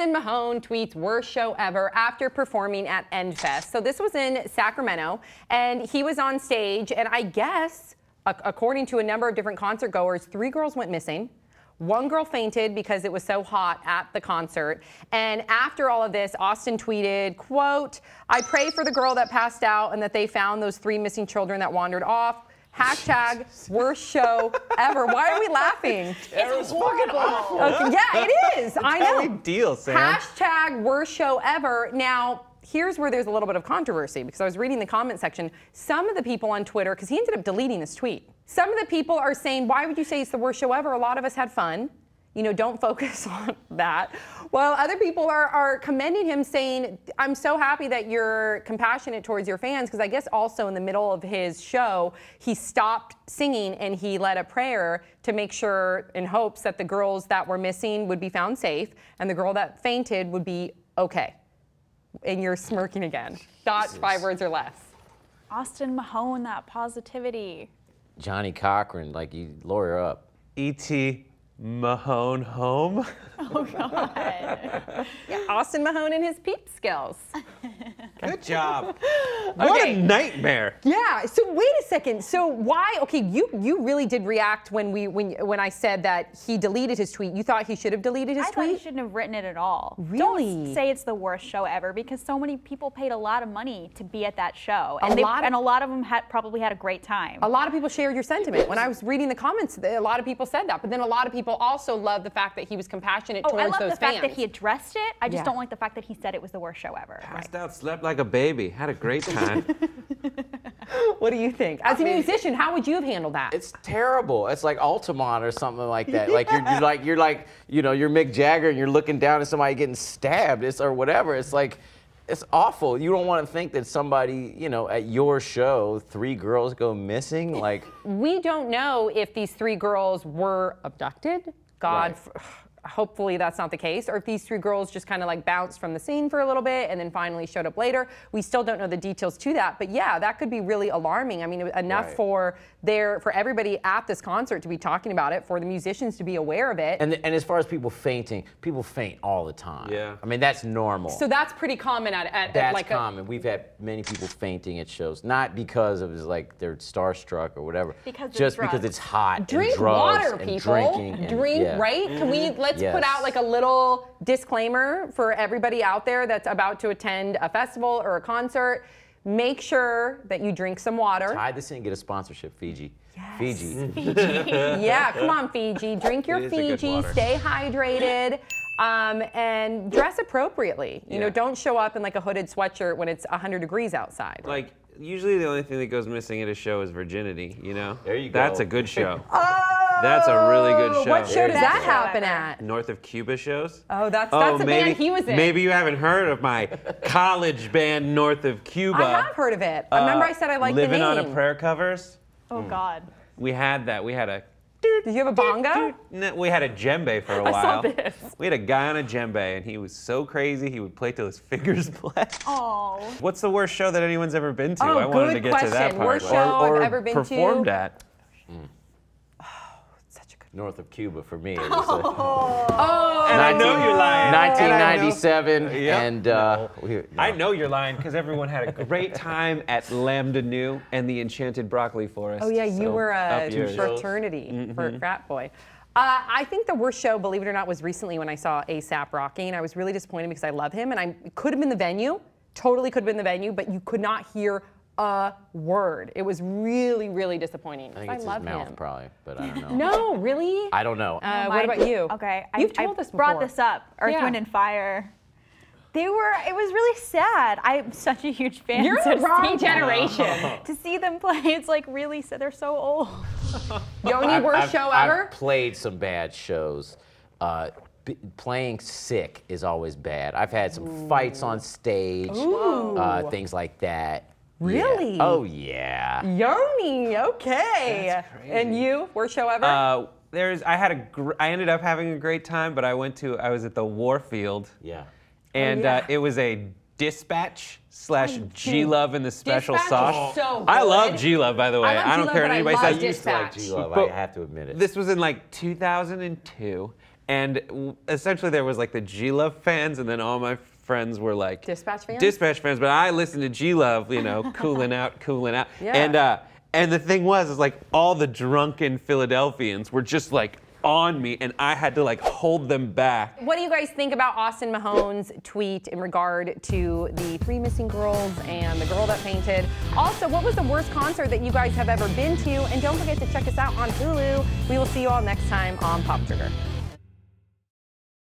Austin Mahone tweets worst show ever after performing at EndFest. So this was in Sacramento, and he was on stage, and I guess, according to a number of different concert goers, 3 girls went missing. 1 girl fainted because it was so hot at the concert. And after all of this, Austin tweeted, quote, "I pray for the girl that passed out and that they found those 3 missing children that wandered off. Hashtag worst show ever." Why are we laughing? It's fucking awful. Okay, yeah, it is. I know. Big deal, Sam. Hashtag worst show ever. Now, here's where there's a little bit of controversy, because I was reading the comment section. Some of the people on Twitter, because he ended up deleting this tweet, some of the people are saying, why would you say it's the worst show ever? A lot of us had fun. You know, don't focus on that. While other people are commending him, saying, I'm so happy that you're compassionate towards your fans, because I guess also in the middle of his show, he stopped singing and he led a prayer to make sure, in hopes that the girls that were missing would be found safe and the girl that fainted would be okay. And you're smirking again. Thoughts, 5 words or less. Austin Mahone, that positivity. Johnny Cochran, like, you lawyer up. E.T. Mahone home. Oh, God. Yeah, Austin Mahone and his peep skills. Good job. What a nightmare. Yeah, so wait a second. So why, okay, you really did react when I said that he deleted his tweet. You thought he should have deleted his I tweet? thought he shouldn't have written it at all. Really? Don't say it's the worst show ever, because so many people paid a lot of money to be at that show. And a lot of them probably had a great time. A lot of people shared your sentiment. When I was reading the comments, a lot of people said that. But then a lot of people also loved the fact that he was compassionate towards those fans. I love the fact that he addressed it. I just don't like the fact that he said it was the worst show ever. Passed out, slept like a baby, had a great time. What do you think? As a musician, how would you have handled that? It's terrible. It's like Altamont or something like that. Like you're like, you know, you're Mick Jagger and you're looking down at somebody getting stabbed, or whatever. It's like, it's awful. You don't want to think that somebody, you know, at your show, 3 girls go missing. Like, we don't know if these 3 girls were abducted. God. Right. Hopefully that's not the case, or if these 3 girls just kind of like bounced from the scene for a little bit and then finally showed up later. We still don't know the details to that, but yeah, that could be really alarming. I mean, enough for everybody at this concert to be talking about it, for the musicians to be aware of it. And as far as people fainting, people faint all the time. Yeah. I mean, that's normal. So that's pretty common that's like common. We've had many people fainting at shows, not because of like they're starstruck or whatever, just because it's hot. Drink and drugs water, and people. Drinking Drink, right? Can we let's put out like a little disclaimer for everybody out there that's about to attend a festival or a concert. Make sure that you drink some water. Tie this in, get a sponsorship, Fiji. Yes. Fiji. Yeah, come on, Fiji. Drink your Fiji, stay hydrated, and dress appropriately. You know, don't show up in like a hooded sweatshirt when it's 100 degrees outside. Like, usually the only thing that goes missing at a show is virginity, you know? There you go. That's a good show. Oh, that's a really good show. What show does that happen at? North of Cuba shows. Oh, that's the band he was in. Maybe you haven't heard of my college band North of Cuba. I have heard of it. I remember I said I liked the name. Living on a Prayer covers. Oh, God. We had that. We had a... Did you have a bongo? No, we had a djembe for a while. I saw this. We had a guy on a djembe, and he was so crazy, he would play till his fingers bled. Oh. What's the worst show that anyone's ever been to? Oh, I wanted to good get to that question. part. Worst show I've ever been to. Performed at. North of Cuba for me. It Oh. was And I know you're lying. 1997, and I know you're lying because everyone had a great time at Lambda Nu and the Enchanted Broccoli Forest. Oh yeah, you were a up yours. fraternity for frat boy. I think the worst show, believe it or not, was recently when I saw A$AP Rocky, and I was really disappointed because I love him, and I could have been the venue, totally could have been the venue, but you could not hear a word. It was really, really disappointing. I think it's his mouth, probably, but I don't know. No, really? I don't know. What about you? Okay, You've told us brought before. this up. Earth, Wind, and Fire. It was really sad. I'm such a huge fan. You're the wrong generation. To see them play, it's like really sad. They're so old. Yoni, worst show ever? I've played some bad shows. Playing sick is always bad. I've had some fights on stage, things like that. Really? Yeah. Oh, yeah. Yoni, okay. That's crazy. And you, worst show ever? I ended up having a great time, but I was at the Warfield. Yeah. And it was a Dispatch / G-Love and the Special Dispatch Sauce. is so I love good. G-Love, by the way. I don't care what anybody says. Dispatch. G-Love, But I have to admit it. This was in like 2002. And essentially there was like the G-Love fans, and then all my friends were like Dispatch fans. Dispatch fans, but I listened to G-Love, you know, cooling out. Yeah. And the thing was, like all the drunken Philadelphians were just like on me, and I had to like hold them back. What do you guys think about Austin Mahone's tweet in regard to the 3 missing girls and the girl that fainted? Also, what was the worst concert that you guys have ever been to? And don't forget to check us out on Hulu. We will see you all next time on Pop Trigger.